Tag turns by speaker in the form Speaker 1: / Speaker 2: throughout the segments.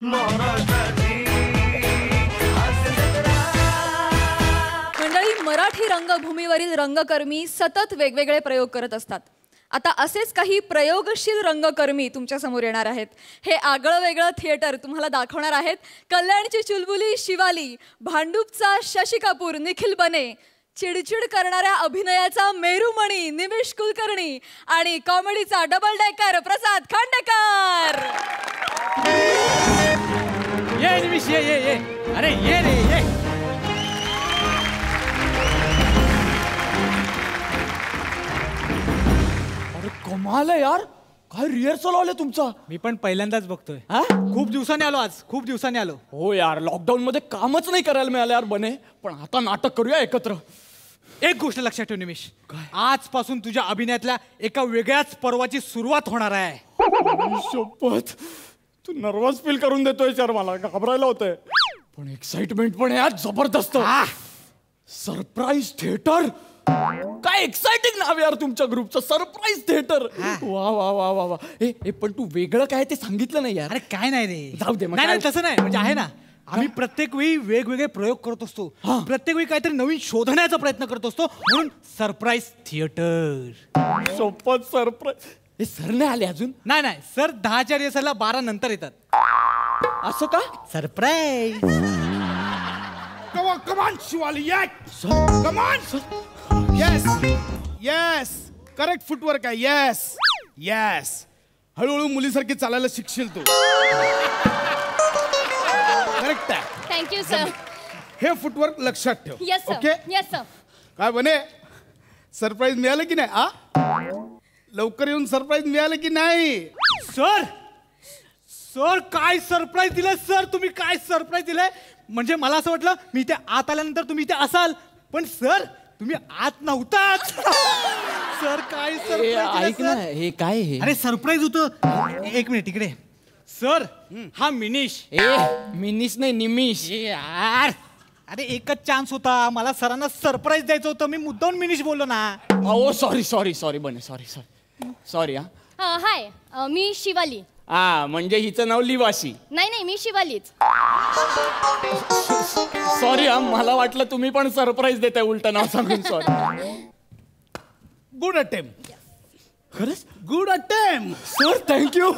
Speaker 1: मंडळी, मराठी रंगभूमीवरील रंगकर्मी सतत वेगवेगळे प्रयोग करत असतात. आता असेच काही प्रयोगशील रंगकर्मी तुमच्या समोर येणार आहेत. हे आगळं वेगळं थिएटर तुम्हाला दाखवणार आहेत कल्याणची चुलबुली शिवाली, भांडूपचा शशी कपूर निखिल बने, चिडचिड करणाऱ्या अभिनयाचा मेरुमणी निमिष कुलकर्णी आणि कॉमेडीचा डबल डेकर प्रसाद खांडेकर.
Speaker 2: ये निमिष, ये ये ये, अरे ये रे ये.
Speaker 3: अरे कमाल आहे यार, काय रिहर्सल आले तुमचा.
Speaker 2: मी पण पहिल्यांदाच बघतोय.
Speaker 3: हा?
Speaker 2: खूप दिवसांनी आलो आज, खूप दिवसांनी आलो.
Speaker 3: हो यार, लॉकडाऊन मध्ये कामच नाही करायला मिळालं यार बने, पण आता नाटक करूया एकत्र.
Speaker 2: एक गोष्ट लक्षात ठेव निमिष, आजपासून तुझ्या अभिनयातल्या एका वेगळ्याच पर्वाची सुरुवात होणार आहे.
Speaker 3: शपथ, तू नर्वस फील करून देतोय यार, मला घाबरायला होतंय. पण एक्साइटमेंट पण यार जबरदस्त. सरप्राईज थिएटर, काय एक्साइटिंग नाव यार तुमच्या ग्रुपचं, सरप्राईज थिएटर. वा वा वा वा वा. ए पण तू वेगळं काय ते सांगितलं नाही यार.
Speaker 2: अरे काय नाही रे,
Speaker 3: जाऊ दे.
Speaker 2: नाही नाही तसं नाही, म्हणजे आहे ना, आम्ही प्रत्येक वेळी वेगवेगळे प्रयोग करत असतो, प्रत्येक वेळी काहीतरी नवीन शोधण्याचा प्रयत्न करत असतो, म्हणून सरप्राईज थिएटर.
Speaker 3: शपथ सरप्राईज. हे सर नाही आले अजून?
Speaker 2: नाही नाही, सर 10च्या रिहर्सलला 12 नंतर येतात.
Speaker 3: असं का?
Speaker 2: Surprise.
Speaker 4: Come on, Shivali, yeah. Come on. Yes, yes. Correct footwork आहे. Yes, yes. हळूहळू मुलीसारखी चालायला शिकशील तू. करेक्ट आहे.
Speaker 1: Thank you sir.
Speaker 4: हे फुटवर्क लक्षात ठेव.
Speaker 1: Yes sir.
Speaker 4: Okay.
Speaker 1: Yes sir.
Speaker 4: काय बने, सरप्राईज मिळालं की नाही? लवकर येऊन सरप्राईज मिळालं की नाही?
Speaker 2: सर, सर काय सरप्राईज दिलंय सर, तुम्ही काय सरप्राईज दिलंय. म्हणजे मला असं वाटलं मी इथे आत आल्यानंतर तुम्ही इथे असाल, पण सर तुम्ही आत नव्हताच. सर काय सरप्राईज.
Speaker 3: ऐक ना, हे काय हे?
Speaker 2: अरे सरप्राईज होतं. एक मिनिट इकडे. सर हा मिनिश.
Speaker 3: मिनिश नाही, निमिष.
Speaker 2: यार, अरे एकच चान्स होता, मला सरांना सरप्राईज द्यायचं होतं, मी मुद्दाम मिनिश बोललो ना.
Speaker 3: ओ सॉरी सॉरी सॉरी बने, सॉरी सॉरी सॉरी.
Speaker 5: हाय, मी शिवाली.
Speaker 3: म्हणजे हिचं नाव लिवाशी.
Speaker 5: नाही मी शिवालीच.
Speaker 3: सॉरी मला वाटलं तुम्ही पण सरप्राईज देताय उलट नाव सांगून. सॉरी.
Speaker 4: Good attempt.
Speaker 3: खरंच
Speaker 4: good attempt.
Speaker 3: Sir, thank you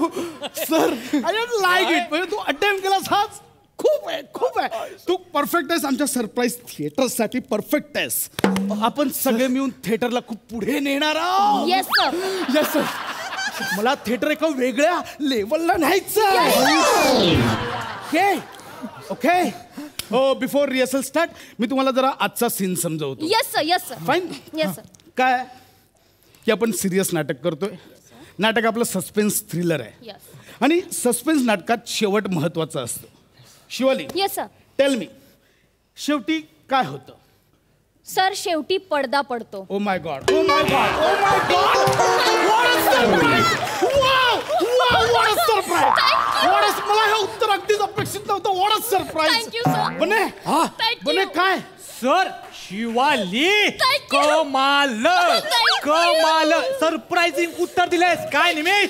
Speaker 3: sir.
Speaker 4: I don't like it. म्हणजे तू अटेम्प्ट केलास हाच खूप आहे, खूप आहे. तू परफेक्ट आहेस आमच्या सरप्राईज थिएटरसाठी, परफेक्ट आहेस. आपण सगळे मिळून थिएटरला खूप पुढे नेणार आहोत.
Speaker 5: Yes sir.
Speaker 3: Yes sir.
Speaker 4: मला थिएटर एका वेगळ्या लेवलला न्यायचं. Okay okay. हो, बिफोर रिहर्सल स्टार्ट मी तुम्हाला जरा आजचा सीन समजवतो.
Speaker 5: Yes sir. Yes sir.
Speaker 4: Fine.
Speaker 5: Yes sir.
Speaker 4: काय की आपण सिरियस नाटक करतोय. नाटक आपलं सस्पेन्स थ्रिलर आहे,
Speaker 5: येस.
Speaker 4: आणि सस्पेन्स नाटकात शेवट महत्वाचा असतो. Shivali,
Speaker 5: yes sir.
Speaker 4: Tell me, शेवटी काय होतं?
Speaker 5: सर शेवटी पडदा पडतो.
Speaker 4: Oh my God, oh my God, oh my God. What a surprise. Wow wow, what a surprise. What a, मला हे उत्तर अगदीच अपेक्षित नव्हतं. What a surprise.
Speaker 5: Thank you sir.
Speaker 4: बने, बने काय?
Speaker 2: Sir Shivali,
Speaker 5: Thank you.
Speaker 2: कमाल कमाल, सरप्राइजिंग उत्तर दिलेस. काय निमिष?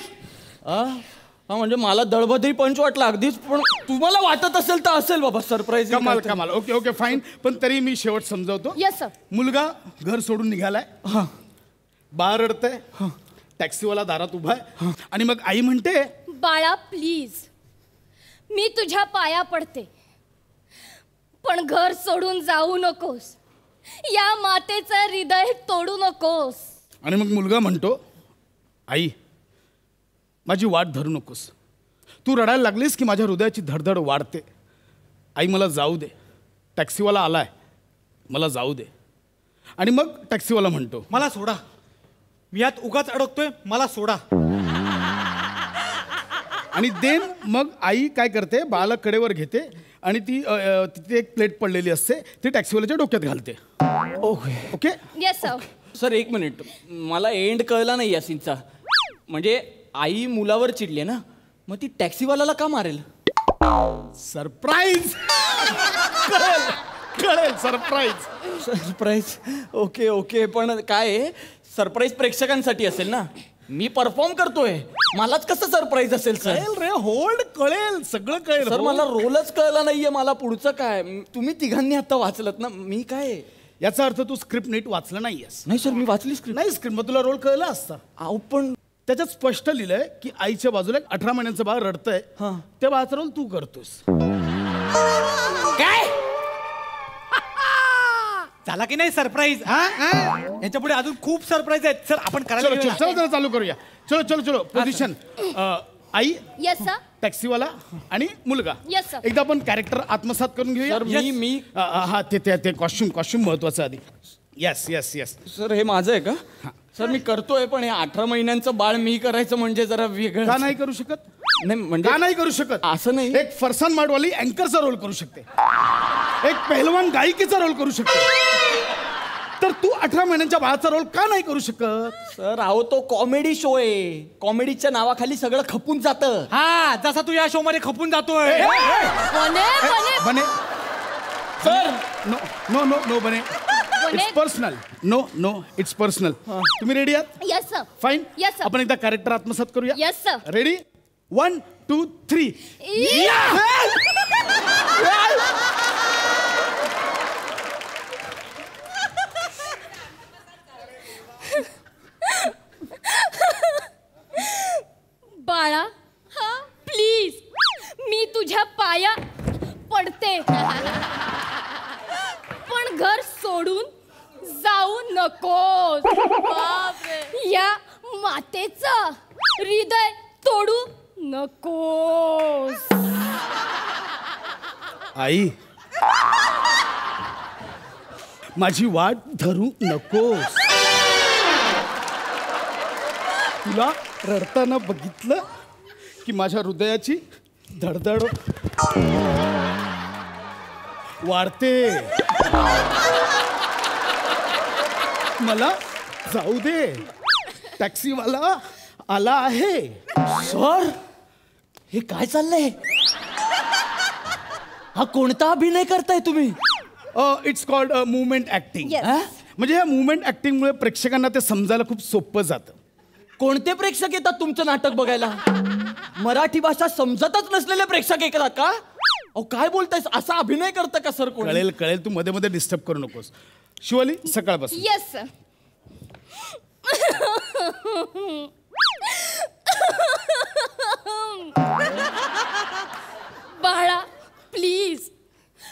Speaker 3: म्हणजे मला दळबदरी पंच वाटला अगदीच, पण तुम्हाला वाटत असेल तर असेल बाबा सरप्राईज.
Speaker 4: कमाल कमाल. Okay okay fine. पण तरी मी शेवट समजवतो.
Speaker 5: Yes sir.
Speaker 4: मुलगा घर सोडून निघालाय, बाळ रडतंय, टॅक्सीवाला दारात उभा आहे, आणि मग आई म्हणते,
Speaker 5: बाळा प्लीज, मी तुझ्या पाया पडते, पण घर सोडून जाऊ नकोस, या मातेचं हृदय तोडू नकोस.
Speaker 4: आणि मग मुलगा म्हणतो, आई माझी वाट धरू नकोस, तू रडायला लागलीस की माझ्या हृदयाची धडधड वाढते. आई मला जाऊ दे, टॅक्सीवाला आलाय, मला जाऊ दे. आणि मग टॅक्सीवाला म्हणतो,
Speaker 2: मला सोडा, मी यात उगाच अडकतोय, मला सोडा.
Speaker 4: आणि देन मग आई काय करते, बाळाला कडेवर घेते आणि ती तिथे एक प्लेट पडलेली असते, ती टॅक्सीवाल्याच्या डोक्यात घालते.
Speaker 3: Okay
Speaker 4: okay.
Speaker 5: Yes sir.
Speaker 3: Sir एक मिनिट, मला एंड कळला नाही या सीनचा. म्हणजे आई मुलावर चिडली ना, मग ती टॅक्सीवाल्याला का मारेल?
Speaker 4: सरप्राईज. कळेल कळेल. सरप्राईज.
Speaker 3: सरप्राईज. Okay okay. पण काय सरप्राईज प्रेक्षकांसाठी असेल ना? मी परफॉर्म करतोय, मलाच कसं सरप्राईज असेल सर?
Speaker 4: कळेल रे, होल्ड, कळेल, सगळं कळेल.
Speaker 3: सर मला रोलच कळला नाहीये, मला पुढचं काय. तुम्ही तिघांनी आता वाचलत ना, मी काय?
Speaker 4: याचा अर्थ तू स्क्रिप्ट नीट वाचलं नाहीयेस.
Speaker 3: नाही सर, मी वाचली स्क्रिप्ट.
Speaker 4: नाही स्क्रिप्ट मग तुला रोल कळला असता.
Speaker 3: अहो पण
Speaker 4: त्याच्यात स्पष्ट लिहिलंय की आईच्या बाजूला एक 18 महिन्यांचं बाळ रडतंय,
Speaker 3: हा.
Speaker 4: त्या बाळाचा रोल तू करतोस.
Speaker 3: काय
Speaker 2: झाला की नाही सरप्राईज? याच्या पुढे अजून खूप सरप्राईज आहेत सर. आपण करायला
Speaker 4: चलो चलो
Speaker 2: घेऊया.
Speaker 4: चलो जरा चालू करूया. चलो चलो चलो पोझिशन. आई,
Speaker 5: येस सर.
Speaker 4: टॅक्सीवाला आणि मुलगा.
Speaker 5: Yes, sir.
Speaker 4: एकदा आपण कॅरेक्टर आत्मसात करून घेऊया.
Speaker 3: सर, मी
Speaker 4: हा ते कॉस्ट्युम महत्वाचं आधी. Yes yes yes.
Speaker 3: सर हे माझं आहे का? सर मी करतोय, पण हे 18 महिन्यांचं बाळ मी करायचं म्हणजे जरा वेगळं.
Speaker 4: का नाही करू शकत?
Speaker 3: नाही म्हणजे
Speaker 4: का नाही करू शकत?
Speaker 3: असं नाही.
Speaker 4: एक फरसान माडवाली अँकरचा रोल करू शकते, एक पहिलवान गायिकेचा रोल करू शकते, तर तू 18 महिन्यांच्या बाळाचा रोल का नाही करू शकत?
Speaker 3: सर अहो तो कॉमेडी शो आहे, कॉमेडीच्या नावाखाली सगळं खपून जातं.
Speaker 2: हा, जसा तू या शो मध्ये खपून जातोय.
Speaker 5: Bane Bane
Speaker 4: Bane
Speaker 3: sir
Speaker 4: no no no no Bane, it's personal. No no it's personal. तुम्ही रेडी आहात?
Speaker 5: Yes sir.
Speaker 4: Fine.
Speaker 5: Yes, sir.
Speaker 4: आपण एकदा कॅरेक्टर आत्मसात करूया.
Speaker 5: Yes sir.
Speaker 4: रेडी? 1 2 3.
Speaker 5: बाळा प्लीज, मी तुझ्या पाया पडते, पण घर सोडून जाऊ नकोस. या मातेचं हृदय तोडू नकोस.
Speaker 4: आई, माझी वाट धरू नकोस. तुला रडताना बघितलं की माझ्या हृदयाची धडधड वाढते. मला जाऊ दे, टॅक्सीवाला आला आहे.
Speaker 3: सर हे काय चाललंय? हा कोणता अभिनय करताय तुम्ही?
Speaker 4: It's called movement acting.
Speaker 5: Yes.
Speaker 4: म्हणजे या मुवमेंट ऍक्टिंगमुळे प्रेक्षकांना ते समजायला खूप सोपं जातं.
Speaker 3: कोणते प्रेक्षक येतात तुमचं नाटक बघायला? मराठी भाषा समजतच नसलेले प्रेक्षक येतात का? अहो काय बोलताय, असा अभिनय करतं का सर कोणी?
Speaker 4: कळेल कळेल, तू मध्ये मध्ये डिस्टर्ब करू नकोस. शिवाली सकाळपासून.
Speaker 5: Yes sir. बाळा प्लीज,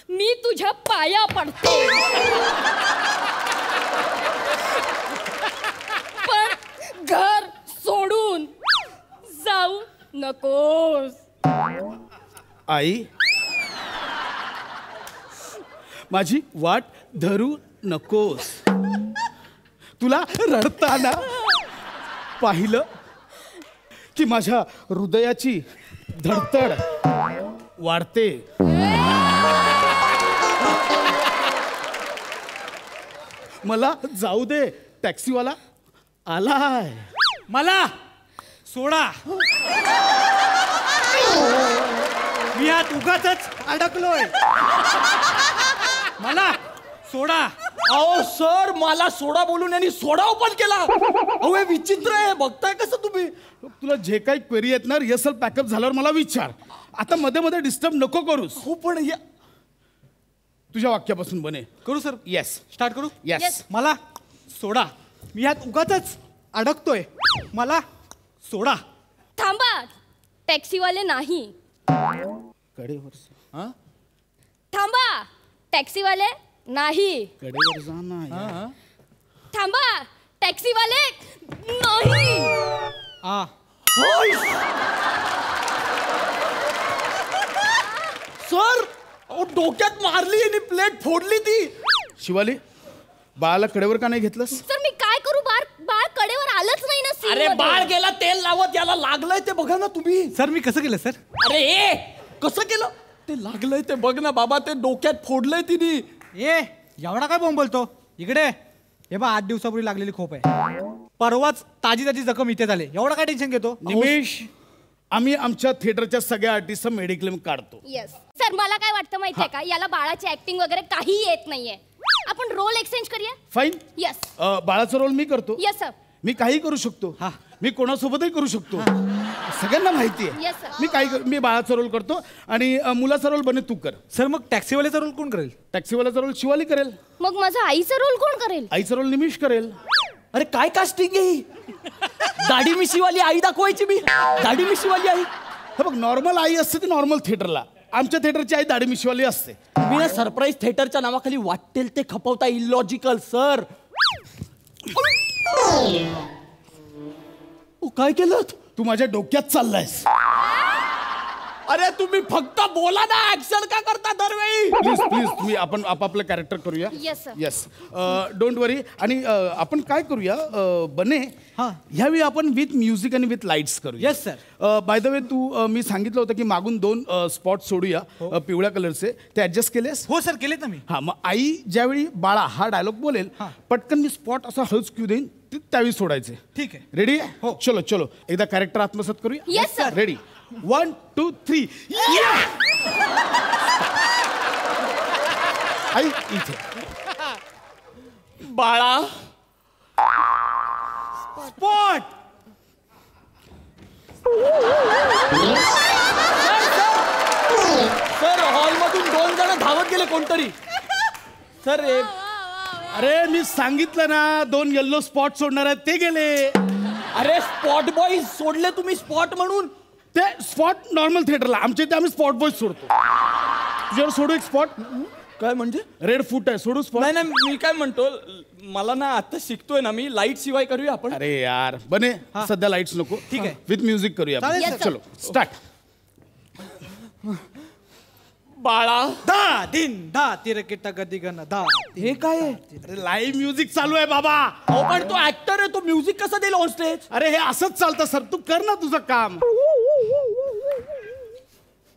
Speaker 5: मी तुझ्या पाया पडते, पण घर सोडून जाऊ नकोस.
Speaker 4: आई, माझी वाट धरू नकोस. तुला रडताना पाहिलं की माझ्या हृदयाची धडधड वाढते. मला जाऊ दे, टॅक्सीवाला आलाय.
Speaker 2: मला सोडा, मी यात उगाचच अडकलोय. मला सोडा.
Speaker 3: अहो सर मला सोडा बोलून यांनी सोडा ओपन केला. अहो हे विचित्र आहे, बघताय कसं तुम्ही?
Speaker 4: तुला जे काही क्वेरी आहेत ना, रिहर्सल पॅकअप झाल्यावर मला विचार. आता मध्ये मध्ये डिस्टर्ब नको करूस.
Speaker 3: हो पण
Speaker 4: तुझ्या वाक्यापासून बने.
Speaker 2: करू सर?
Speaker 4: येस
Speaker 2: स्टार्ट करू?
Speaker 4: येस.
Speaker 2: मला सोडा, मी यात उगाचच अडकतोय. मला सोडा.
Speaker 5: थांबा, टॅक्सीवाले नाही.
Speaker 4: कडेवर
Speaker 5: थांबा, टॅक्सीवाले नाही.
Speaker 4: कडेवर जा ना.
Speaker 5: थांबा, टॅक्सीवाले नाही.
Speaker 2: आ
Speaker 3: सर अहो डोक्यात मारली आणि प्लेट फोडली ती.
Speaker 4: शिवाली, बाळाला कडेवर का नाही घेतलंस?
Speaker 5: सर मी काय करू, बाळ कडेवर आलंच नाही ना scene
Speaker 3: अरे
Speaker 5: मध्ये.
Speaker 3: बाळ गेला तेल लावत, याला लागलंय ते बघा ना तुम्ही.
Speaker 2: सर, मी कसं केलं सर?
Speaker 3: अरे ए कसं केलं? ते लागलंय ते बघ ना बाबा, ते डोक्यात फोडलंय तिने.
Speaker 2: ए एवढा काय बोंब बोलतो? इकडे हे बा, 8 दिवसापूर्वी लागलेली खोप आहे. परवाच ताजी ताजी जखम इथे झाले. एवढा काय टेन्शन घेतो?
Speaker 4: निमेश, आम्ही आमच्या थिएटरच्या सगळ्या आर्टिस्टचा मेडिक्लेम काढतो.
Speaker 5: येस सर, मला काय वाटतं माहितीये का, याला बाळाची ऍक्टिंग वगैरे काही येत नाहीये. आपण रोल एक्सचेंज करूया.
Speaker 4: फाईन.
Speaker 5: येस
Speaker 4: बाळाचा रोल मी करतो.
Speaker 5: Yes sir.
Speaker 4: मी काही करू शकतो.
Speaker 2: हा.
Speaker 4: मी कोणासोबतही करू शकतो सगळ्यांना माहिती
Speaker 5: Yes,
Speaker 4: आहे
Speaker 5: sir.
Speaker 4: मी मी बाळाचा रोल करतो आणि मुलाचा रोल बने तू कर.
Speaker 2: सर मग टॅक्सीवाल्याचा रोल कोण करेल?
Speaker 4: टॅक्सीवाल्याचा रोल शिवाली करेल.
Speaker 5: मग माझा आईचा रोल कोण करेल?
Speaker 4: आईचा रोल निमिष करेल.
Speaker 3: अरे काय कास्टिंग आहे ही? दाढी मिशीवाली आई दाखवायची मी. दाढी मिशीवाली आई.
Speaker 4: हे बघ नॉर्मल आई असते ती नॉर्मल थिएटरला. आमच्या थिएटरची आई दाढी मिशीवाली असते.
Speaker 3: मी ना सरप्राईज थिएटरच्या नावाखाली वाटेल ते खपवता इलॉजिकल सर. काय केलं
Speaker 4: तू माझ्या डोक्यात चाललायस.
Speaker 3: अरे तुम्ही फक्त बोला ना ऍक्शन का करता दरवेळी.
Speaker 4: प्लीज प्लीज तुम्ही आपण आपापलं कॅरेक्टर करूया.
Speaker 5: Yes, sir.
Speaker 4: Yes don't worry. आणि आपण काय करूया बने ह्यावेळी आपण विथ म्युझिक आणि विथ लाईट्स करूया.
Speaker 2: Yes, sir.
Speaker 4: By the way तू मी सांगितलं होतं की मागून 2 स्पॉट सोडूया पिवळ्या कलरचे. ते ऍडजस्ट केलेस?
Speaker 2: हो सर केलेत ना मी.
Speaker 4: हा मग आई ज्यावेळी बाळा हा डायलॉग बोलेल पटकन मी स्पॉट असा हळूच क्यू देईन त्यावेळी सोडायचे.
Speaker 2: ठीक आहे.
Speaker 4: रेडी आहे? हो चलो चलो एकदा कॅरेक्टर आत्मसात करूया.
Speaker 5: Yes, sir.
Speaker 4: रेडी 1 2 3 आई इथे
Speaker 3: बाळा
Speaker 2: स्पॉट.
Speaker 3: सर हॉलमधून 2 जण धावत गेले कोणतरी. सर
Speaker 4: अरे मी सांगितलं ना 2 येल्लो स्पॉट सोडणार आहेत ते गेले.
Speaker 3: अरे स्पॉट बॉय सोडले तुम्ही स्पॉट म्हणून.
Speaker 4: ते स्पॉट नॉर्मल थिएटरला आमच्या इथे आम्ही स्पॉट बॉय सोडतो. तुझ्यावर सोडू एक स्पॉट.
Speaker 3: काय म्हणजे?
Speaker 4: रेड फूट आहे सोडू स्पॉट.
Speaker 3: नाही नाही मी काय म्हणतो मला ना आता शिकतोय ना मी लाईट शिवाय करूया आपण.
Speaker 4: अरे यार बने सध्या लाईट्स नको.
Speaker 2: ठीक आहे.
Speaker 4: विथ म्युझिक करूया आपण.
Speaker 5: Yes, sir.
Speaker 4: चलो स्टार्ट.
Speaker 3: बाळा
Speaker 2: दा दिन दा तिरकिट गदी गण दा.
Speaker 3: हे काय आहे?
Speaker 4: अरे लाईव्ह म्युझिक चालू आहे बाबा.
Speaker 3: अहो पण तो ऍक्टर आहे तो म्युझिक कसं देईल ऑन स्टेज.
Speaker 4: अरे हे असंच चालतं सर. तू कर ना तुझं काम.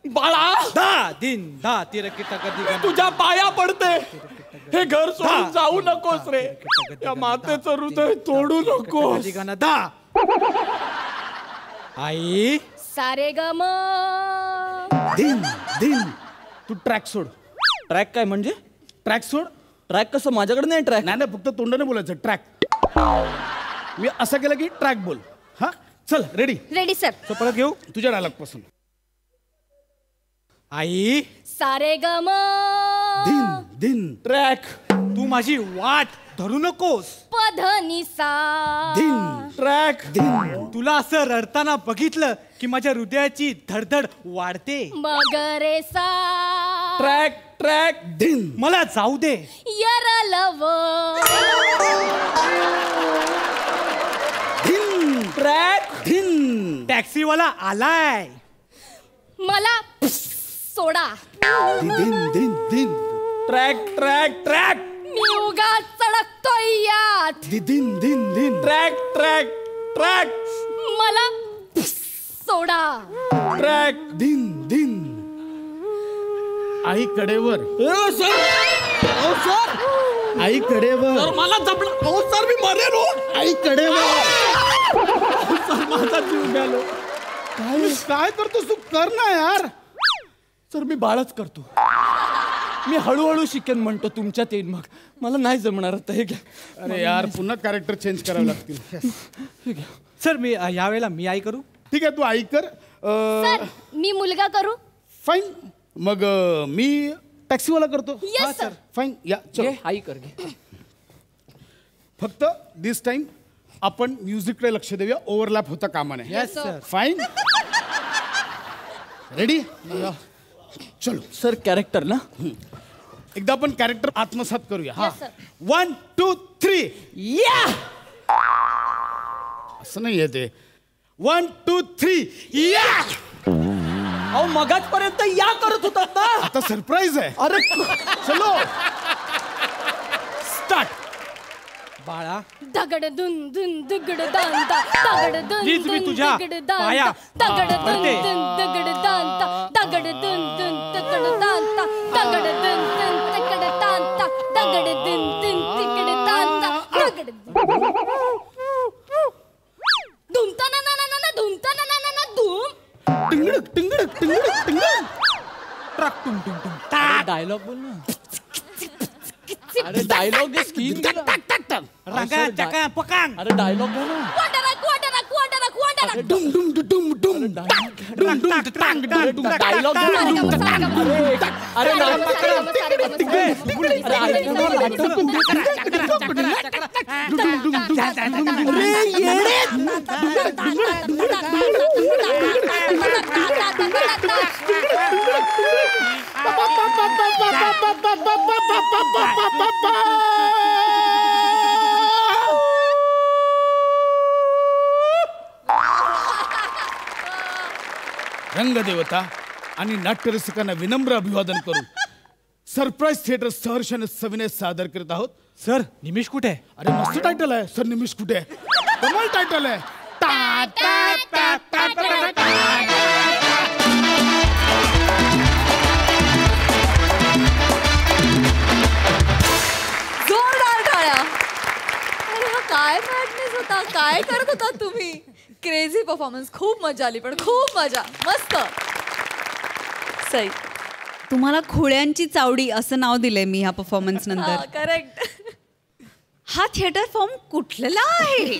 Speaker 3: बाळा
Speaker 2: दा दिन दा तिरकिट गदी गण.
Speaker 3: तुझ्या पाया पडते हे घर सोडून जाऊ नकोस रे. या मातेचं हृदय तोडू नकोस.
Speaker 2: गदी गण दा. आई
Speaker 5: सारे ग म.
Speaker 4: दिन दिन तू ट्रॅक सोड.
Speaker 3: ट्रॅक काय म्हणजे?
Speaker 4: ट्रॅक सोड.
Speaker 3: ट्रॅक कसं माझ्याकडे नाही ट्रॅक.
Speaker 4: नाही नाही फक्त तोंडाने बोलायचं ट्रॅक. मी असं केलं की ट्रॅक बोल. हा चल रेडी.
Speaker 5: Ready sir.
Speaker 2: तो परत घेऊ.
Speaker 4: तुझ्या डायलॉग पासून.
Speaker 2: आई
Speaker 5: सारे ग म.
Speaker 4: दिन दिन
Speaker 3: ट्रॅक
Speaker 2: तू माझी वाट धरू नकोस.
Speaker 5: पधनी सा.
Speaker 4: दिन
Speaker 3: ट्रॅक
Speaker 4: दिन.
Speaker 2: तुला असं रडताना बघितलं की माझ्या हृदयाची धडधड वाढते.
Speaker 5: मगरे सा.
Speaker 3: ट्रॅक ट्रॅक
Speaker 4: दिन.
Speaker 2: मला जाऊ दे.
Speaker 5: यरलव.
Speaker 4: दिन
Speaker 3: ट्रॅक
Speaker 4: दिन.
Speaker 2: टॅक्सीवाला आलाय.
Speaker 5: मला सोडा.
Speaker 4: दिन दिन दिन.
Speaker 3: ट्रॅक ट्रॅक ट्रॅक
Speaker 5: मी उगा चढकतोय यात.
Speaker 4: दिन दिन दिन.
Speaker 3: ट्रॅक ट्रॅक ट्रॅक
Speaker 5: मला सोडा.
Speaker 3: ट्रॅक
Speaker 4: दिन दिन. आई कडेवर.
Speaker 3: सर
Speaker 4: आई कडेवर.
Speaker 3: मला जपलं. हो सर मी मरेन हो.
Speaker 4: आई कडेवर.
Speaker 3: सर माझा जीव गेलो.
Speaker 4: काय करतोस तू? कर ना यार.
Speaker 3: सर मी बाळच करतो. मी हळूहळू शिकेन म्हणतो तुमच्यात येईन. मग मला नाही जमणार आता. हे घ्या.
Speaker 4: अरे यार पुन्हा कॅरेक्टर चेंज करावे लागतील.
Speaker 2: सर मी यावेळेला मी आई करू.
Speaker 4: ठीक आहे तू आई कर.
Speaker 5: सर मी मुलगा करू.
Speaker 4: फाईन. मग मी टॅक्सीवाला करतो.
Speaker 5: Yes sir.
Speaker 4: फाईन या चल.
Speaker 3: घे, आई कर घे.
Speaker 4: फक्त दिस टाइम आपण म्युझिककडे लक्ष देऊया. ओव्हरलॅप होता कामा नये.
Speaker 2: Yes sir.
Speaker 4: फाईन. रेडी. चलो
Speaker 3: सर कॅरेक्टर ना.
Speaker 4: एकदा आपण कॅरेक्टर आत्मसात करूया.
Speaker 5: Yes, sir.
Speaker 4: 1 2 3
Speaker 3: या
Speaker 4: असं नाही येते. 1 2 3 या.
Speaker 3: अहो मगाचपर्यंत या करत होतात ना.
Speaker 4: आता सरप्राईज आहे.
Speaker 3: अरे
Speaker 4: चलो स्टार्ट.
Speaker 2: बाळा
Speaker 5: दगड दुन दुन दगड दांता. दगड दुन
Speaker 2: प्लीज मी
Speaker 5: दुन
Speaker 2: तुझ्या
Speaker 5: दगड
Speaker 2: पाया
Speaker 5: दांता. दगड दुन
Speaker 2: पडते.
Speaker 5: दुन दगड दांता. दगड दुन दुन दगड दांता. दगड दुन दुन दगड दांता. दगड दुन दुन दगड दांता. दगड धुमता ना ना ना ना धुमता ना ना ना धूम.
Speaker 4: टिंगडक टिंगडक टिंगडक टिंगडक.
Speaker 2: ट्रक टुम टुम टुम.
Speaker 3: डायलॉग बोल ना. अरे डायलॉग स्किन
Speaker 2: रंगा चका पकांग.
Speaker 3: अरे डायलॉग घ्या ना.
Speaker 5: क्वार्टर क्वार्टर क्वार्टर
Speaker 4: डुम डुम डुम डुम डुम डुम टांग डुम डुम
Speaker 3: डायलॉग अरे
Speaker 4: रंगदेवता आणि नाट्यरसिकांना विनम्र अभिवादन करून सरप्राईज थिएटर सहर्षाने सविनय सादर करत आहोत.
Speaker 2: सर निमिष कुठे आहे?
Speaker 4: अरे मस्त टायटल आहे सर. निमिष कुठे आहे? कमाल टायटल आहे. टा टा टा टा टा टा.
Speaker 1: जोरदार टाळ्या. अरे हा काय मॅडनेस होता, काय करत होता तुम्ही? क्रेझी परफॉर्मन्स, खूप मजा आली, पण खूप मजा. मस्त. सई.
Speaker 6: तुम्हाला खोळ्यांची चावडी असं नाव दिलंय मी ह्या परफॉर्मन्स नंतर.
Speaker 1: करेक्ट.
Speaker 6: हा थिएटर फॉर्म कुठला आहे?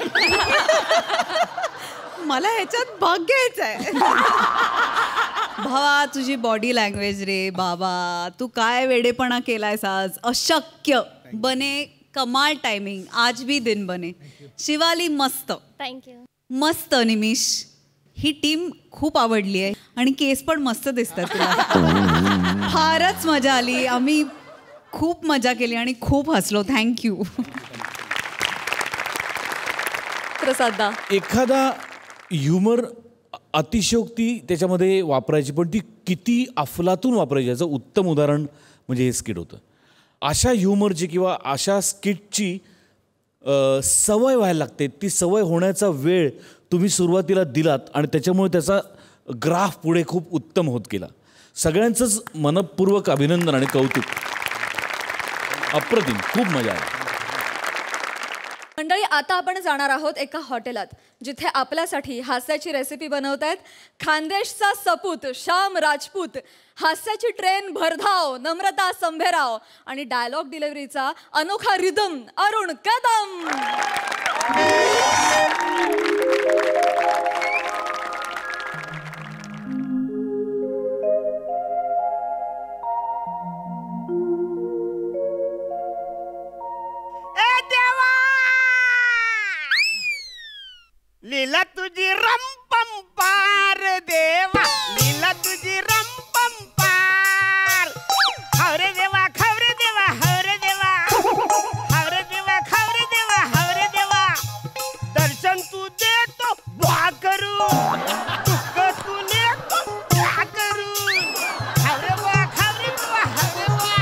Speaker 6: मला ह्याच्यात भाग घ्यायचाय. भावा तुझी बॉडी लँग्वेज रे बाबा, तू काय वेडेपणा केलायस आज. अशक्य. बने कमाल टायमिंग. आज भी दिन बने. शिवाली मस्त.
Speaker 5: थँक्यू.
Speaker 6: मस्त निमिष. ही टीम खूप आवडली आहे आणि केस पण मस्त दिसतात तुला. फारच मजा आली. आम्ही खूप मजा केली आणि खूप हसलो. थँक्यू.
Speaker 1: प्रसादा.
Speaker 7: एखादा ह्युमर अतिशयोक्ती त्याच्यामध्ये वापरायची, पण ती किती अफलातून वापरायची याचं उत्तम उदाहरण म्हणजे हे स्किट होतं. अशा ह्युमरची किंवा अशा स्किटची सवय व्हायला लागते. ती सवय होण्याचा वेळ तुम्ही सुरुवातीला दिलात आणि त्याच्यामुळे त्याचा ग्राफ पुढे खूप उत्तम होत गेला. सगळ्यांचंच मनपूर्वक अभिनंदन आणि कौतुक. अप्रतिम. खूप मजा आली.
Speaker 1: मंडळी, आता आपण जाणार आहोत एका हॉटेलात जिथे आपल्यासाठी हास्याची रेसिपी बनवतायत खानदेशचा सपूत श्याम राजपूत, हास्याची ट्रेन भरधाव नम्रता संभेराव आणि डायलॉग डिलिव्हरीचा अनोखा रिदम अरुण कदम.
Speaker 8: लीला तुझी रंपंपार देवा, लीला तुझी रंपंपार. हवरे देवा खवरे देवा हवरे देवा, हवरे देवा खवरे देवा हवरे देवा. दर्शन तू देतो बुवा करून, दुःख तू नेतो बुवा करून. हवरे बुवा खवरे बुवा हवरे बुवा,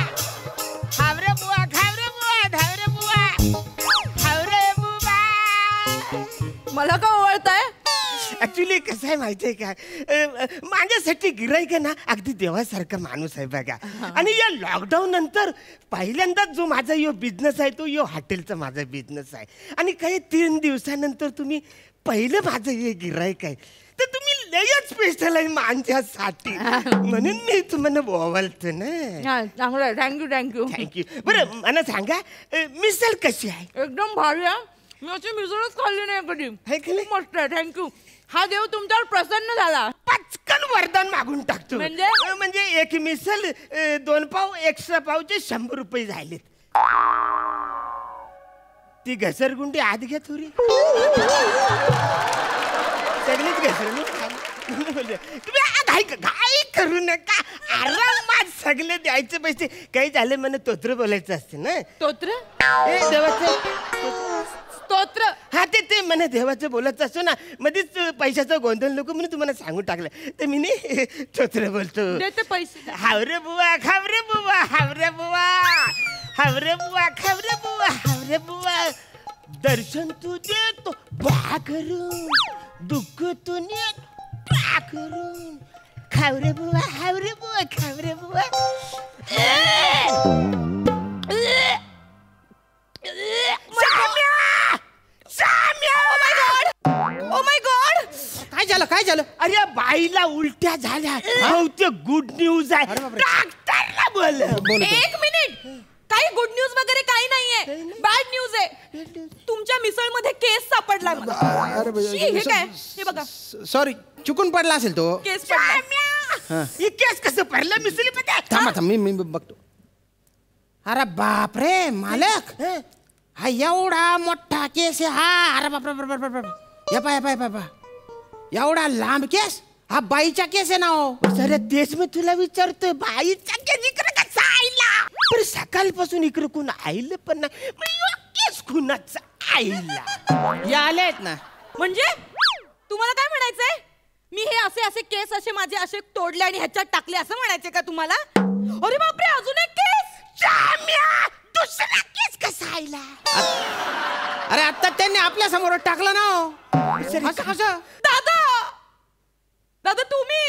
Speaker 8: हवरे बुवा खवरे बुवा धवरे बुवा, हवरे बुवा.
Speaker 1: मला का ओळखताय?
Speaker 8: ऍक्च्युली कसं आहे माहितीये का, माझ्यासाठी गिराईक ना अगदी देवासारखा माणूस आहे बघा. आणि या लॉकडाऊन नंतर पहिल्यांदाच जो माझा यो बिझनेस आहे तो यो हॉटेलचा माझा बिझनेस आहे. आणि काही 3 दिवसानंतर तुम्ही पहिलं माझं हे गिराईक आहे, तर तुम्ही लयच स्पेशल आहे माझ्यासाठी. म्हणून मी तुम्हाला बोलतो ना.
Speaker 9: चांगलं आहे. Thank you thank you
Speaker 8: thank you. बरं मला सांगा, मिसळ कशी आहे?
Speaker 9: एकदम भारी आहे. मी अशी मिसळच खाल्ली नाही कधी.
Speaker 8: आहे की नाही?
Speaker 9: खूप मस्त आहे. थँक्यू. हा देव तुमच्यावर प्रसन्न झाला.
Speaker 8: पचकन वरदान मागून टाकतो. म्हणजे एक मिसल 2 पाव एक्स्ट्रा पावचे 100 रुपये झालेत. ती घसरगुंडी आत घ्या थोडी. सगळीच घसरगुंडी तुम्ही घाई करू नका. आरामात सगळे द्यायचे पैसे. काही झाले मला तोत्र बोलायचं असते ना.
Speaker 9: स्तोत्र.
Speaker 8: देवाचं स्तोत्र. हा ते मला देवाचं बोलायचं असतो ना. मध्येच पैशाचा गोंधळ नको म्हणून तुम्हाला सांगून टाकलं. तर मी नाही स्तोत्र बोलतो.
Speaker 9: देते पैसे.
Speaker 8: हावरे बुवा खावरे बुवा हावरे बुवा, हावरे बुवा खावरे बुवा हावरे बुवा. दर्शन तू देतो बा करून, दुःख तू नेतो बा करून. खावरे बुवा हावरे बुवा खावरे बुवा.
Speaker 1: ओ माय गॉड.
Speaker 8: काय झालं काय झालं? अरे बाईला उलट्या झाल्या. ते गुड न्यूज आहे. डॉक्टरला बोल.
Speaker 1: 1 मिनिट.
Speaker 9: काही गुड न्यूज वगैरे काही नाहीये, बॅड न्यूज आहे. तुमच्या मिसळमध्ये केस सापडला मला. शी, हे काय? हे बघा,
Speaker 10: सॉरी, चुकून पडला असेल तो.
Speaker 9: केस पडला.
Speaker 8: ही केस कसं पडलं मिसळीमध्ये?
Speaker 10: थांबा मी बघतो. अरे बाप रे मालक, हा एवढा मोठा केस आहे हा. अरे बाप, या पाय एवढा लांब केस, हा बाईचा केस आहे ना हो.
Speaker 8: सर तेच मी तुला विचारतोय, बाईचा केस इकडे कसा आईला? पण सकाळपासून इकडे कोण आईलं पण नाही, केस कुणाचा आईला?
Speaker 10: या आलेत ना.
Speaker 9: म्हणजे तुम्हाला काय म्हणायचंय? मी हे असे असे केस असे माझे असे तोडले आणि ह्याच्यात टाकले असं म्हणायचे का तुम्हाला? अरे बापरे, अजून एक केस.
Speaker 8: जाम्या, दुसरा केस कसा आईला?
Speaker 10: अरे आता त्यांनी आपल्या समोर टाकलं ना हो. असं कसं?
Speaker 9: दादा तुम्ही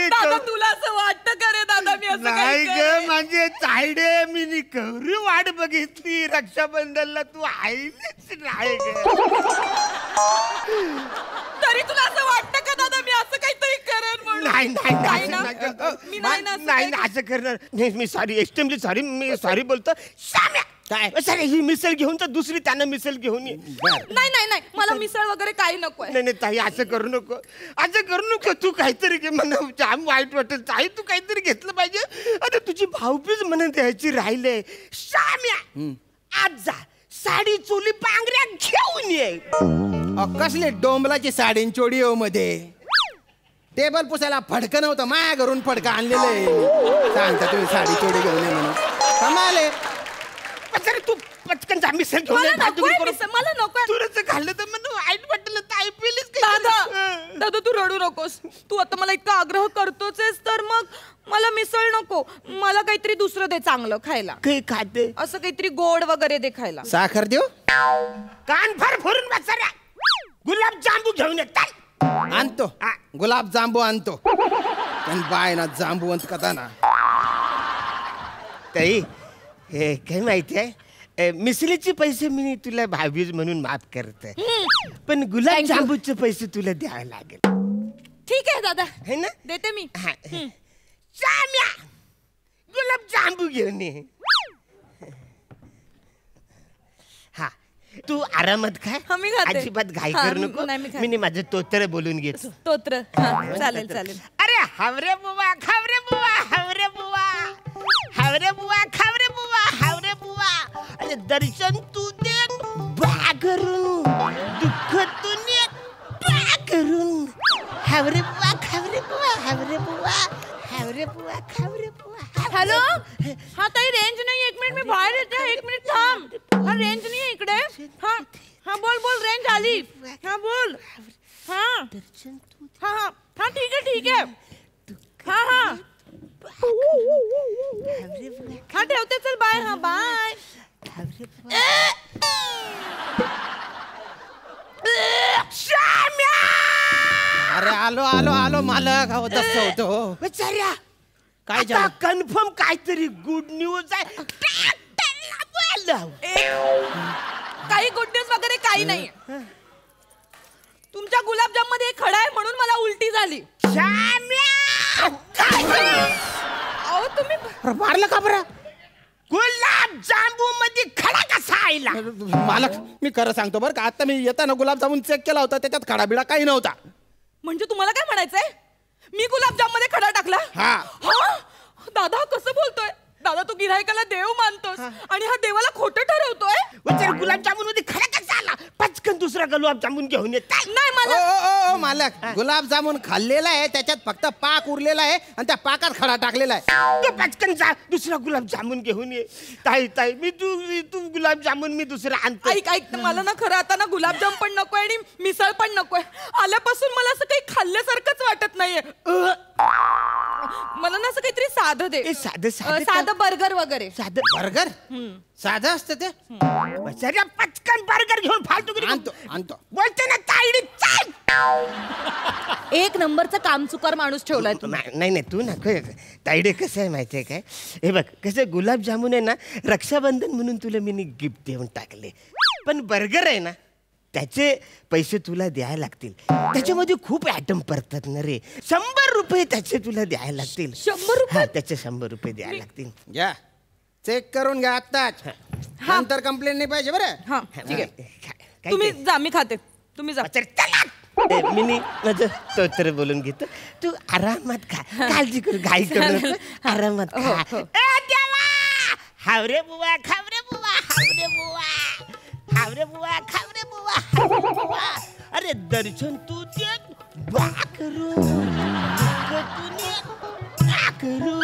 Speaker 9: दादा, तुला असं वाटतं का रे दादा मी असं
Speaker 8: नाही
Speaker 9: काही
Speaker 8: ग,
Speaker 9: करेन?
Speaker 8: म्हणजे चायडे मी कवरी वाट बघितली रक्षाबंधनला, तू आईलीच नाही ग.
Speaker 9: तरी तुला असं वाटतं का दादा मी असं काहीतरी करेन म्हणून?
Speaker 8: नाही
Speaker 9: नाही ना?
Speaker 8: नाही
Speaker 9: मी नाही ना असं
Speaker 8: नाही
Speaker 9: काही-
Speaker 8: असं करणार नाही. मी सॉरी, एक्स्ट्रीमली सॉरी, मी सॉरी बोलतो. शाम्या,
Speaker 10: काय?
Speaker 8: सर ही मिसळ घेऊन तर दुसरी त्यानं मिसळ घेऊन ये.
Speaker 9: नाही नाही नाही, मला मिसळ वगैरे काही नकोय.
Speaker 8: नाही ताई, असं करू नको, असं करू नको. तू काहीतरी घे, मला जाम वाईट वाटत. ताई तू काहीतरी घेतलं पाहिजे. आता तुझी भाऊबीज म्हणून द्यायची राहिले. शाम्या, आज जा, साडी चोली पांघऱ्या घेऊन ये.
Speaker 10: कसले डोंबलाची साडीन चोडी हो मध्ये. टेबल पुसायला फडकं नव्हतं, माया घरून फडकं आणलेलं आहे. सांगता तुम्ही साडी चोडी घेऊन ये म्हणून. कमाले.
Speaker 8: सर तू पटकन जा, मिसळ घेऊन ये.
Speaker 9: मला नकोय मिसळ, मला नकोय.
Speaker 8: तुला घाललं तर मला वाईट वाटलं. ताई प्लीज.
Speaker 9: दादा तू रडू नकोस. तू आता मला इतका आग्रह करतोच आहेस तर मग मला मिसळ नको, मला काहीतरी दुसरं दे चांगलं खायला.
Speaker 8: काही खाते
Speaker 9: असं काहीतरी गोड वगैरे दे खायला.
Speaker 10: साखर देऊ?
Speaker 8: कान भर भरून बसऱ्या गुलाब जांबू घेऊन येतात.
Speaker 10: आणतो, गुलाब जांबू आणतो. पण बाय ना जांबूवंत कथा ना.
Speaker 8: ताई हे काय माहिती आहे, मिसळीचे पैसे मी तुला भावीज म्हणून माफ करते, पण गुलाब जांबूचे पैसे तुला द्यावे लागेल.
Speaker 9: ठीक आहे दादा,
Speaker 8: है ना?
Speaker 9: देते मी.
Speaker 8: जाम्या, गुलाब जांबू घेऊन ये. हा, तू आरामात खाय.
Speaker 9: हा, मी खाते.
Speaker 8: अजिबात घाई
Speaker 9: हा,
Speaker 8: करू नको.
Speaker 9: नाही, मी खाते.
Speaker 8: मी माझं तोतर बोलून घेतो.
Speaker 9: स्तोत्र. हा, चालेल चालेल.
Speaker 8: अरे हावरे बुवा, खावरे बुवा, हावरे बुवा, हावरे बुवा, खावरे बुवा, हावरे बुवा. अरे दर्शन तू दे बा करून, दुःख तू ने बा करून. हावरे बुवा, खावरे बुवा, हावरे बुवा, हावरे बुवा, खावरे बुवा.
Speaker 9: हॅलो, हा ताई रेंज नाही, एक मिनिट मी बाहेर येते, एक मिनिट थांब. हा रेंज नाही आहे इकडे. हा हा बोल बोल, रेंज आली. हा बोल. हा हा हा हा ठीक आहे. हा हा हा ठेवते, चल बाय. हा बाय.
Speaker 10: अरे आलो आलो आलो मालक. हो तसं होतं.
Speaker 8: बेचाऱ्या,
Speaker 10: काय
Speaker 8: आता
Speaker 10: झालं?
Speaker 8: कन्फर्म काहीतरी गुड न्यूज आहे. ट्रॅक्टरला बोलव.
Speaker 9: काही गुड न्यूज वगैरे काही नाही. तुमच्या गुलाबजाम मध्ये खडा आहे म्हणून मला उलटी झाली. अहो तुम्ही
Speaker 10: अरे मारलं का बरं?
Speaker 8: गुलाब जांबू मध्ये खडा कसा आयला?
Speaker 10: मालक मी खरं सांगतो बरं का, आता मी येताना गुलाबजामुन चेक केला होता, त्याच्यात खडाबिडा काही नव्हता.
Speaker 9: म्हणजे तुम्हाला काय म्हणायचंय? मी गुलाबजाम मध्ये खडा टाकला?
Speaker 10: हा.
Speaker 9: दादा कसं बोलतोय? दादा तू गिऱ्हाईकाला देव मानतोस आणि हा देवाला खोटं ठरवतोय.
Speaker 8: गुलाबजामुन मध्ये खडा कसा आला? पटकन दुसरा गुलाबजामुन घेऊन येत.
Speaker 9: नाही मला
Speaker 10: ओ मालक, गुलाबजामुन खाल्लेला आहे, त्याच्यात फक्त पाक उरलेला आहे आणि त्या पाकात खडा टाकलेला आहे.
Speaker 8: तू पटकन जा, दुसरा गुलाबजामुन घेऊन ये. ताई ताई, तू गुलाबजामुन मी दुसरा आणतो.
Speaker 9: ऐक मला ना खरं आता ना गुलाबजाम पण नकोय आणि मिसळ पण नकोय. आल्यापासून मला असं काही खाल्ल्यासारखंच वाटत नाहीये. मला ना असं काहीतरी साधं दे. साधं बर्गर वगैरे.
Speaker 8: साधं
Speaker 10: बर्गर? साधं असतं ते?
Speaker 8: बचाऱ्या, पटकन बर्गर घेऊन फालतू
Speaker 10: आणतो.
Speaker 8: बोलते ना ताईडी, चाल.
Speaker 9: एक नंबरचा कामचुकार माणूस ठेवलाय तू.
Speaker 8: नाही तू नको. ताईडे कसं आहे माहितीये काय, हे बघ कसं गुलाबजामुन आहे ना, रक्षाबंधन म्हणून तुला मी गिफ्ट देऊन टाकले. पण बर्गर आहे ना, त्याचे पैसे तुला द्यायला लागतील. त्याच्यामध्ये खूप ॲटम पडतात ना रे. 100 रुपये त्याचे तुला द्यायला लागतील.
Speaker 1: 100 रुपये?
Speaker 8: हा, त्याचे 100 रुपये द्यायला लागतील.
Speaker 10: घ्या चेक करून घ्या आत्ताच. नंतर कंप्लेंट नाही पाहिजे बरं.
Speaker 9: हा ठीक आहे. तुम्ही जा, मी खाते. तुम्ही जा.
Speaker 8: मी माझं स्तोत्र बोलून घेतो. तू आरामात खा, काळजी करू, घाई करू नको. आरामात खा. हावरे बुवा, खावरे बुवा, हावरे बुवा, हावरे बुवा, खावरे बुवा, हावरे बुवा. अरे दर्शन तू दे बा करू, करू.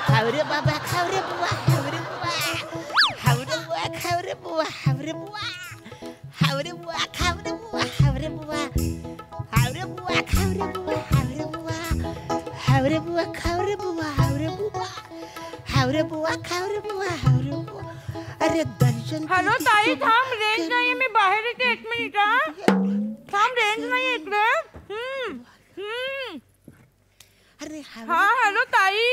Speaker 8: हावरे बाबा, खावरे बुवा, हावरे बुवा, हावरे बुवा, खावरे बुवा, हावरे बुवा, हावरे बुवा, खावरे बुवा, हावरे बुवा, हावरे बुवा, खावरे बुवा, हावरे बुवा, हावरे बुवा, खावरे बुवा, हावरे बुवा, हावरे बुवा, खावरे बुवा, हावरे बुवा. अरे दर्शन.
Speaker 9: हॅलो ताई, थांब, रेंज नाहीये, मी बाहेर येते. 1 मिनिट. थांब, रेंज नाहीये इकडे.
Speaker 8: अरे
Speaker 9: हा हॅलो ताई.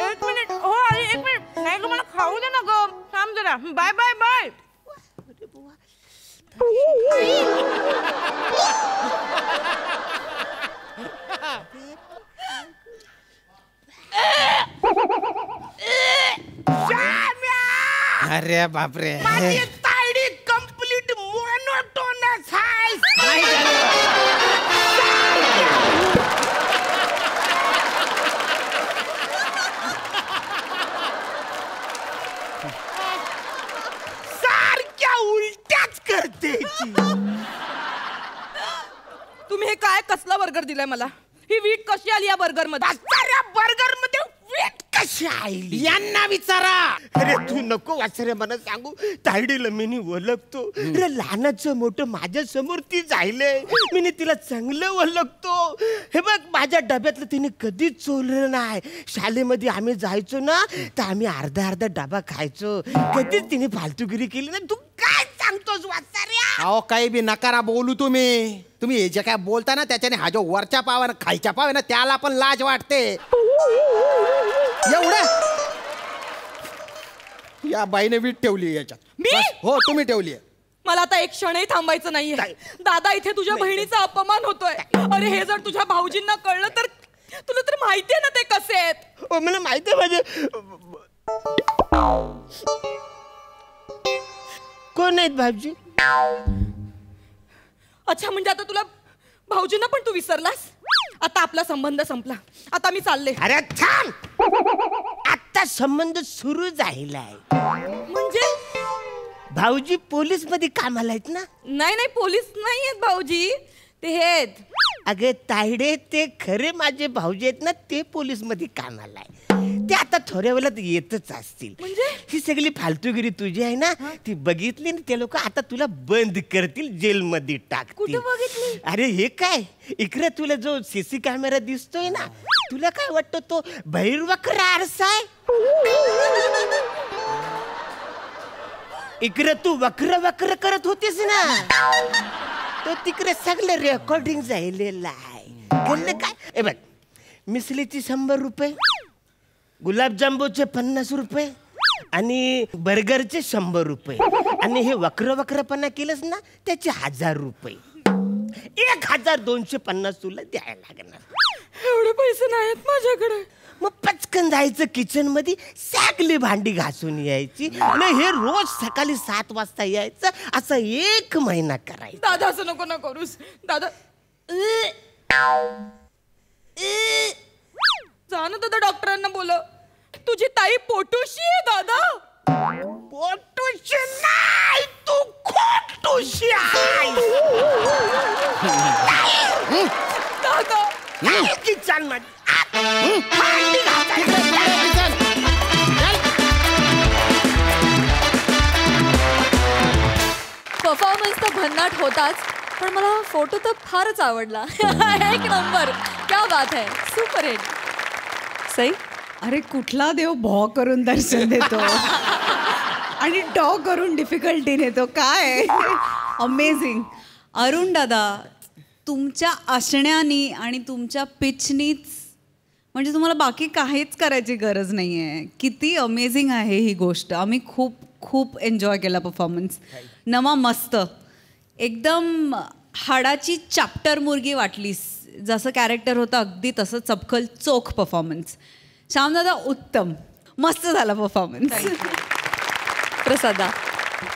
Speaker 9: 1 मिनिट. हो आई, 1 मिनिट. नाही ग, मला खाऊ दे ना ग. थांब जरा. Bye bye bye.
Speaker 10: अरे बापरे.
Speaker 8: माझी तायडी कंप्लीट मोनोटोनस आहे. सारख्या उलट्याच करते.
Speaker 9: तुम्ही हे काय कसला बर्गर दिलाय मला? ही वीट कशी आली या बर्गर मध्ये?
Speaker 8: बर्गर मध्ये वीट कशी आली
Speaker 10: यांना विचारा.
Speaker 8: अरे तू नको वाचरे मला सांगू. तायडीला मी ओळखतो. अरे लहानाचं मोठं माझ्या समोर ती जायले. मी तिला चांगलं ओळखतो. हे बघ, माझ्या डब्यातलं तिने कधीच चोरलं नाही. शाळेमध्ये आम्ही जायचो ना, तर आम्ही अर्धा अर्धा डबा खायचो. कधीच तिने फालतूगिरी केली ना. तू काय सांगतोस वाचाऱ्या?
Speaker 10: अहो काही बी नकारा बोलू तुम्ही. तुम्ही हे जे काय बोलता ना, त्याच्याने हा जो वरच्या पाव आहे ना, खालच्या पाव आहे ना, त्याला पण लाज वाटते. एवढं या बाईने वीट ठेवली याच्यात.
Speaker 9: मी?
Speaker 10: बस, हो तुम्ही ठेवली.
Speaker 9: मला आता एक क्षणही थांबायचं नाहीये. दादा, इथे तुझ्या बहिणीचा अपमान होतोय. अरे हे जर तुझ्या भाऊजींना कळलं तर, तुला तर माहितीये ना ते कसे आहेत.
Speaker 8: मला माहिती आहे. माझे कोण आहेत भाऊजी?
Speaker 9: अच्छा, म्हणजे आता तुला भाऊजींना पण तू विसरलास? आता आपला संबंध संपला. आता मी चालले.
Speaker 8: अरे थांब, आता संबंध सुरू झालाय.
Speaker 9: म्हणजे
Speaker 8: भाऊजी पोलीस मध्ये कामाला आहेत ना?
Speaker 9: नाही नाही, पोलीस नाही आहेत भाऊजी, ते आहेत.
Speaker 8: अगे तायडे, ते खरे माझे भाऊजी आहेत ना, ते पोलीस मध्ये कामाला आहे. ते आता थोड्या वेळात येतच असतील.
Speaker 9: म्हणजे
Speaker 8: ही सगळी फालतूगिरी तुझी आहे ना, ती बघितली ना ते लोक, आता तुला बंद करतील, जेलमध्ये टाकतील.
Speaker 9: कुठे बघितली?
Speaker 8: अरे हे काय, इकडे तुला जो सीसी कॅमेरा दिसतोय ना, तुला काय वाटतं तो बहिर्वक्र आरसा आहे? इकडे तू वक्र वक्र करत होतीस ना, तो तिकडे सगळं रेकॉर्डिंग झालेलं आहे. कळलं काय? ए बघ, मिसलीची 100 रुपये, गुलाबजांबूचे 50 रुपये आणि बर्गरचे 100 रुपये, आणि हे वक्र वक्रपणा केलंस ना त्याचे 1000 रुपये. 1250 तुला द्यायला लागणार.
Speaker 9: एवढे पैसे नाहीत माझ्याकडे.
Speaker 8: मग पचकन जायचं किचन मध्ये, सगळी भांडी घासून यायची आणि हे रोज सकाळी 7 वाजता यायचं, असं 1 महिना करायचं.
Speaker 9: दादा असं नको ना करूस दादा. जा ना दादा, डॉक्टरांना बोलव. तुझी ताई पोटूशी आहे दादा.
Speaker 8: पोटूशी नाही, तू खोटूशी आहे.
Speaker 9: दादा
Speaker 8: किचन मध्ये
Speaker 1: परफॉर्मन्स तर भन्नाट होताच, पण मला फोटो तर फारच आवडला. एक नंबर, क्या बात है, सुपर हिट. सई,
Speaker 6: अरे कुठला देव भॉ करून दर्शन देतो आणि डॉ करून डिफिकल्टी नेतो. काय अमेझिंग. अरुण दादा, तुमच्या असण्यानी आणि तुमच्या पिचनीच म्हणजे तुम्हाला बाकी काहीच करायची गरज नाही आहे. किती अमेझिंग आहे ही गोष्ट. आम्ही खूप खूप एन्जॉय केला परफॉर्मन्स. नमा मस्त, एकदम हाडाची चॅप्टर मुर्गी वाटलीस. जसं कॅरेक्टर होतं अगदी तसं चपखल चोख परफॉर्मन्स. श्यामदादा उत्तम, मस्त झाला परफॉर्मन्स.
Speaker 1: प्रसादा.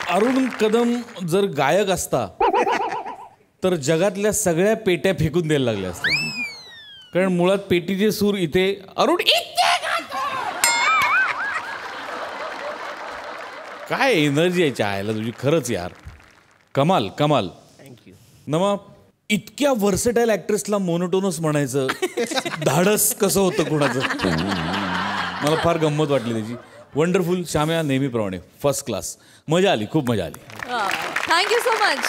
Speaker 7: अरुण कदम जर गायक असता तर जगातल्या सगळ्या पेट्या फेकून द्यायला लागल्या असत्या. कारण मुळात पेटीचे सूर इथे अरुण काय एनर्जी यायची आयला तुझी, खरंच यार. कमाल कमाल.
Speaker 8: थँक्यू.
Speaker 7: नमा इतक्या व्हर्सेटाईल ॲक्ट्रेसला मोनोटोनस म्हणायचं धाडस कसं होतं कोणाचं. मला फार गंमत वाटली त्याची. वंडरफुल. श्याम्या नेहमीप्रमाणे फर्स्ट क्लास. मजा आली, खूप मजा आली.
Speaker 1: Thank you so much.